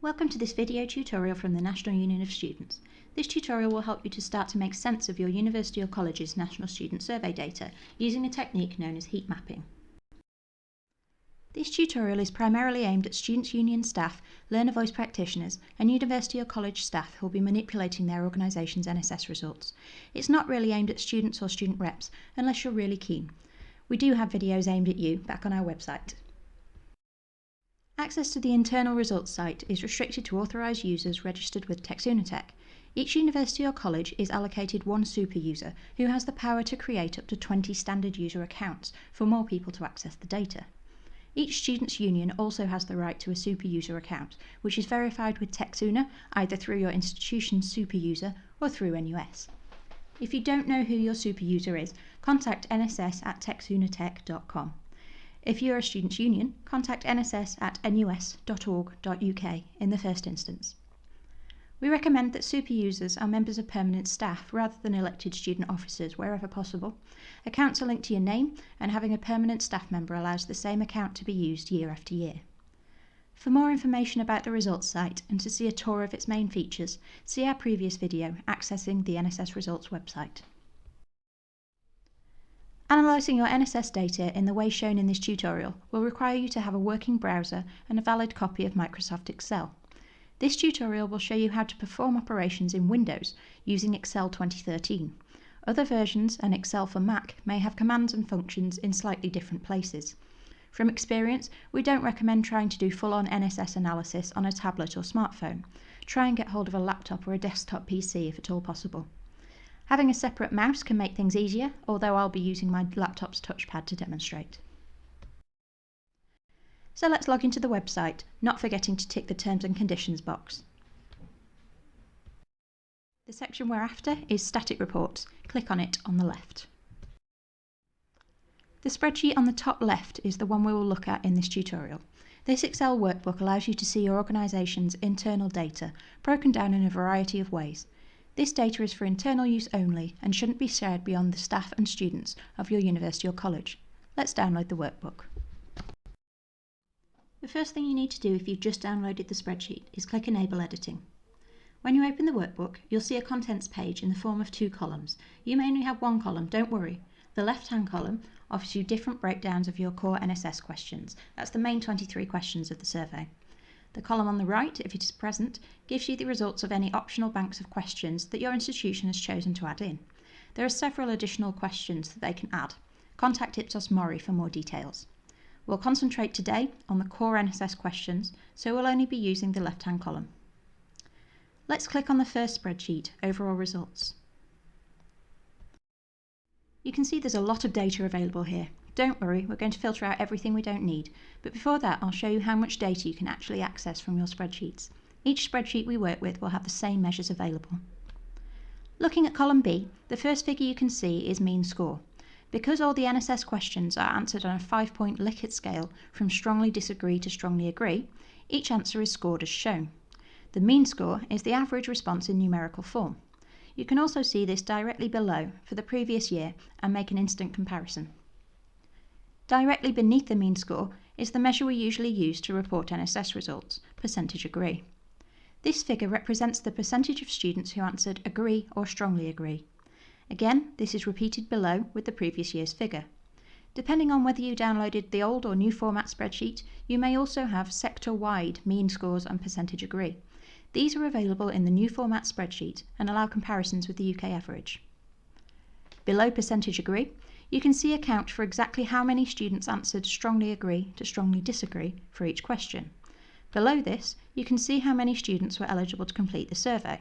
Welcome to this video tutorial from the National Union of Students. This tutorial will help you to start to make sense of your university or college's National Student Survey data using a technique known as heat mapping. This tutorial is primarily aimed at Students' Union staff, learner voice practitioners and university or college staff who will be manipulating their organisation's NSS results. It's not really aimed at students or student reps unless you're really keen. We do have videos aimed at you back on our website. Access to the internal results site is restricted to authorised users registered with TechSoonerTech. Each university or college is allocated one super user who has the power to create up to 20 standard user accounts for more people to access the data. Each students' union also has the right to a super user account, which is verified with TechSooner either through your institution's super user or through NUS. If you don't know who your super user is, contact nss@techsoonertech.com. If you're a students' union, contact nss@nus.org.uk in the first instance. We recommend that super users are members of permanent staff rather than elected student officers wherever possible. Accounts are linked to your name, and having a permanent staff member allows the same account to be used year after year. For more information about the results site and to see a tour of its main features, see our previous video accessing the NSS Results website. Analysing your NSS data in the way shown in this tutorial will require you to have a working browser and a valid copy of Microsoft Excel. This tutorial will show you how to perform operations in Windows using Excel 2013. Other versions and Excel for Mac may have commands and functions in slightly different places. From experience, we don't recommend trying to do full-on NSS analysis on a tablet or smartphone. Try and get hold of a laptop or a desktop PC if at all possible. Having a separate mouse can make things easier, although I'll be using my laptop's touchpad to demonstrate. So let's log into the website, not forgetting to tick the Terms and Conditions box. The section we're after is Static Reports. Click on it on the left. The spreadsheet on the top left is the one we will look at in this tutorial. This Excel workbook allows you to see your organisation's internal data, broken down in a variety of ways. This data is for internal use only and shouldn't be shared beyond the staff and students of your university or college. Let's download the workbook. The first thing you need to do if you've just downloaded the spreadsheet is click Enable Editing. When you open the workbook, you'll see a contents page in the form of two columns. You may only have one column, don't worry. The left-hand column offers you different breakdowns of your core NSS questions. That's the main 23 questions of the survey. The column on the right, if it is present, gives you the results of any optional banks of questions that your institution has chosen to add in. There are several additional questions that they can add. Contact Ipsos Mori for more details. We'll concentrate today on the core NSS questions, so we'll only be using the left-hand column. Let's click on the first spreadsheet, Overall Results. You can see there's a lot of data available here. Don't worry, we're going to filter out everything we don't need, but before that I'll show you how much data you can actually access from your spreadsheets. Each spreadsheet we work with will have the same measures available. Looking at column B, the first figure you can see is mean score. Because all the NSS questions are answered on a 5-point Likert scale from strongly disagree to strongly agree, each answer is scored as shown. The mean score is the average response in numerical form. You can also see this directly below for the previous year and make an instant comparison. Directly beneath the mean score is the measure we usually use to report NSS results, percentage agree. This figure represents the percentage of students who answered agree or strongly agree. Again, this is repeated below with the previous year's figure. Depending on whether you downloaded the old or new format spreadsheet, you may also have sector-wide mean scores and percentage agree. These are available in the new format spreadsheet and allow comparisons with the UK average. Below percentage agree, you can see a count for exactly how many students answered strongly agree to strongly disagree for each question. Below this, you can see how many students were eligible to complete the survey.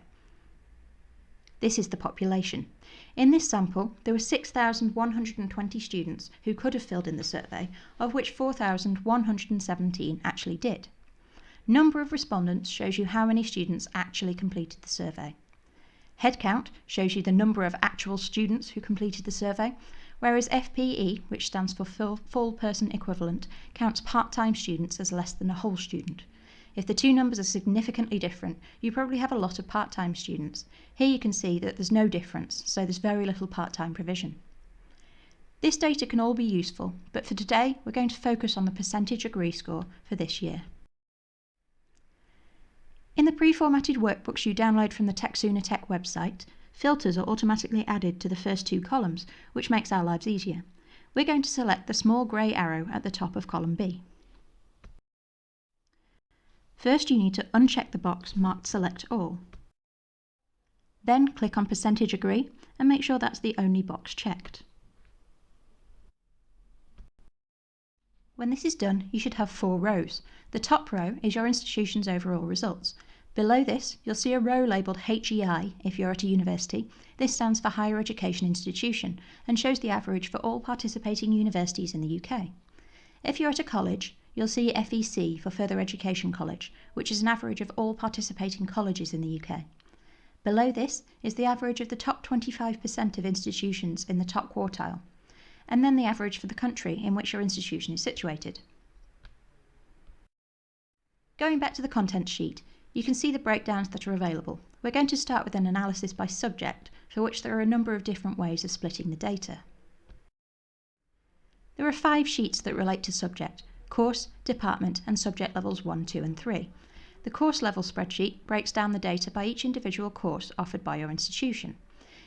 This is the population. In this sample, there were 6,120 students who could have filled in the survey, of which 4,117 actually did. Number of respondents shows you how many students actually completed the survey. Headcount shows you the number of actual students who completed the survey, whereas FPE, which stands for full person equivalent, counts part-time students as less than a whole student. If the two numbers are significantly different, you probably have a lot of part-time students. Here you can see that there's no difference, so there's very little part-time provision. This data can all be useful, but for today we're going to focus on the percentage agree score for this year. In the pre-formatted workbooks you download from the TechSooner Tech website, filters are automatically added to the first two columns, which makes our lives easier. We're going to select the small grey arrow at the top of column B. First you need to uncheck the box marked Select All. Then click on Percentage Agree and make sure that's the only box checked. When this is done, you should have 4 rows. The top row is your institution's overall results. Below this, you'll see a row labelled HEI if you're at a university. This stands for Higher Education Institution and shows the average for all participating universities in the UK. If you're at a college, you'll see FEC for Further Education College, which is an average of all participating colleges in the UK. Below this is the average of the top 25% of institutions in the top quartile, and then the average for the country in which your institution is situated. Going back to the contents sheet, you can see the breakdowns that are available. We're going to start with an analysis by subject, for which there are a number of different ways of splitting the data. There are 5 sheets that relate to subject: course, department and subject levels 1, 2 and 3. The course level spreadsheet breaks down the data by each individual course offered by your institution.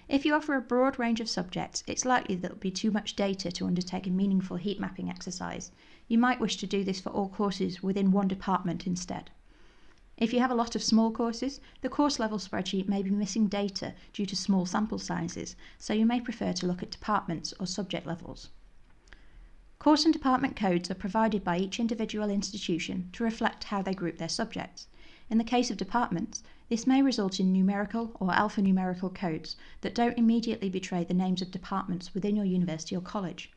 If you offer a broad range of subjects, it's likely that there will be too much data to undertake a meaningful heat mapping exercise. You might wish to do this for all courses within one department instead. If you have a lot of small courses, the course level spreadsheet may be missing data due to small sample sizes, so you may prefer to look at departments or subject levels. Course and department codes are provided by each individual institution to reflect how they group their subjects. In the case of departments, this may result in numerical or alphanumerical codes that don't immediately betray the names of departments within your university or college.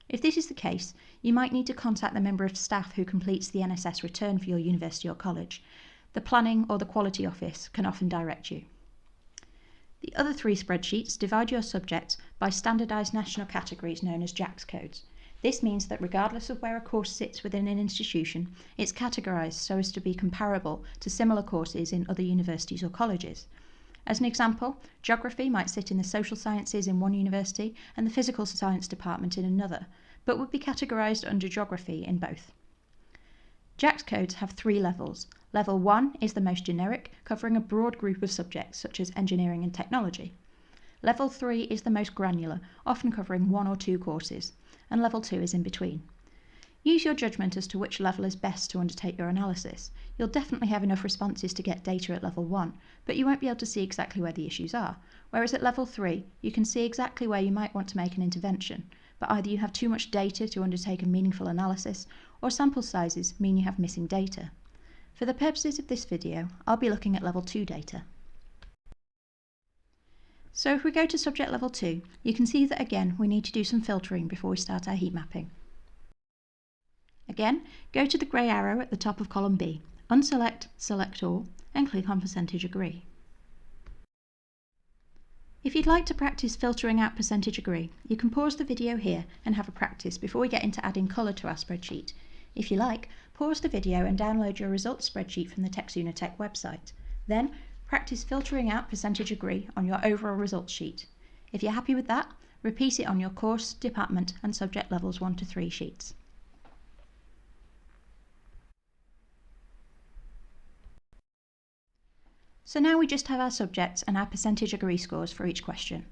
If this is the case, you might need to contact the member of staff who completes the NSS return for your university or college. The planning or the quality office can often direct you. The other 3 spreadsheets divide your subjects by standardised national categories known as JACS codes. This means that regardless of where a course sits within an institution, it's categorised so as to be comparable to similar courses in other universities or colleges. As an example, geography might sit in the social sciences in one university and the physical science department in another, but would be categorised under geography in both. JACS codes have 3 levels. Level 1 is the most generic, covering a broad group of subjects such as engineering and technology. Level 3 is the most granular, often covering 1 or 2 courses, and Level 2 is in between. Use your judgment as to which level is best to undertake your analysis. You'll definitely have enough responses to get data at Level 1, but you won't be able to see exactly where the issues are, whereas at Level 3 you can see exactly where you might want to make an intervention, but either you have too much data to undertake a meaningful analysis, or sample sizes mean you have missing data. For the purposes of this video, I'll be looking at Level 2 data. So if we go to subject level 2, you can see that again we need to do some filtering before we start our heat mapping. Again, go to the grey arrow at the top of column B, unselect, select all, and click on Percentage Agree. If you'd like to practice filtering out Percentage Agree, you can pause the video here and have a practice before we get into adding colour to our spreadsheet. If you like, pause the video and download your results spreadsheet from the TechSooner Tech website. Then, practice filtering out Percentage Agree on your overall results sheet. If you're happy with that, repeat it on your course, department and subject levels 1 to 3 sheets. So now we just have our subjects and our Percentage Agree scores for each question.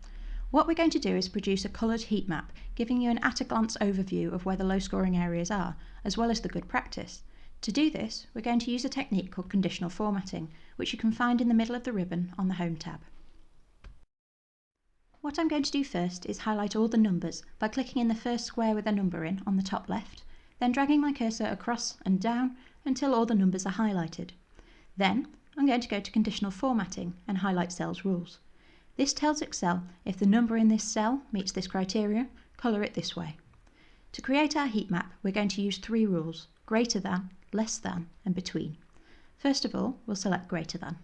What we're going to do is produce a coloured heat map, giving you an at-a-glance overview of where the low-scoring areas are, as well as the good practice. To do this, we're going to use a technique called conditional formatting, which you can find in the middle of the ribbon on the Home tab. What I'm going to do first is highlight all the numbers by clicking in the first square with a number in on the top left, then dragging my cursor across and down until all the numbers are highlighted. Then I'm going to go to conditional formatting and highlight cells rules. This tells Excel if the number in this cell meets this criteria, colour it this way. To create our heat map, we're going to use 3 rules: greater than, less than, and between. First of all, we'll select greater than.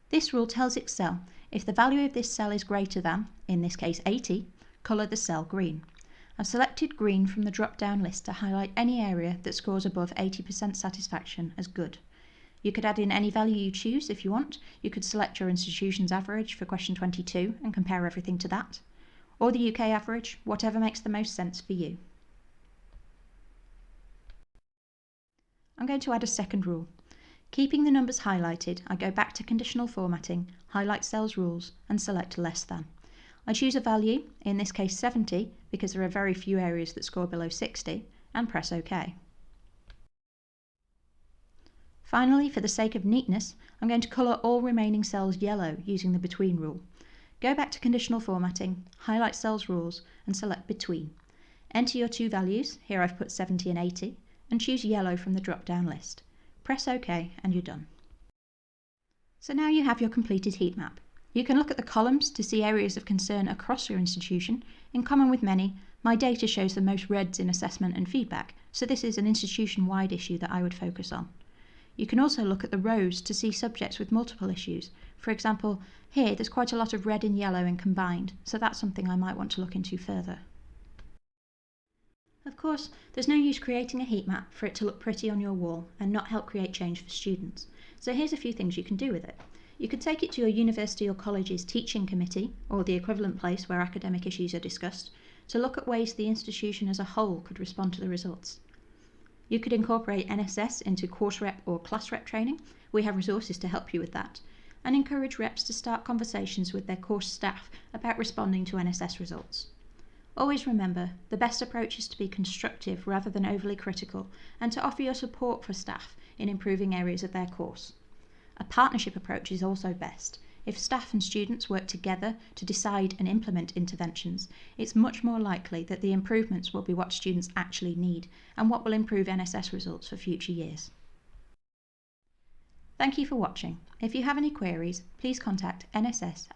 This rule tells Excel if the value of this cell is greater than, in this case 80, colour the cell green. I've selected green from the drop-down list to highlight any area that scores above 80% satisfaction as good. You could add in any value you choose if you want. You could select your institution's average for question 22 and compare everything to that, or the UK average, whatever makes the most sense for you. I'm going to add a second rule. Keeping the numbers highlighted, I go back to conditional formatting, highlight cells rules, and select less than. I choose a value, in this case 70, because there are very few areas that score below 60, and press OK. Finally, for the sake of neatness, I'm going to colour all remaining cells yellow using the Between rule. Go back to conditional formatting, highlight cells rules, and select Between. Enter your two values, here I've put 70 and 80, and choose yellow from the drop-down list. Press OK and you're done. So now you have your completed heat map. You can look at the columns to see areas of concern across your institution. In common with many, my data shows the most reds in assessment and feedback, so this is an institution-wide issue that I would focus on. You can also look at the rows to see subjects with multiple issues. For example, here there's quite a lot of red and yellow and combined, so that's something I might want to look into further. Of course, there's no use creating a heat map for it to look pretty on your wall and not help create change for students. So here's a few things you can do with it. You could take it to your university or college's teaching committee, or the equivalent place where academic issues are discussed, to look at ways the institution as a whole could respond to the results. You could incorporate NSS into course rep or class rep training. We have resources to help you with that. And encourage reps to start conversations with their course staff about responding to NSS results. Always remember, the best approach is to be constructive rather than overly critical, and to offer your support for staff in improving areas of their course. A partnership approach is also best. If staff and students work together to decide and implement interventions, it's much more likely that the improvements will be what students actually need and what will improve NSS results for future years. Thank you for watching. If you have any queries, please contact nss@nus.org.uk.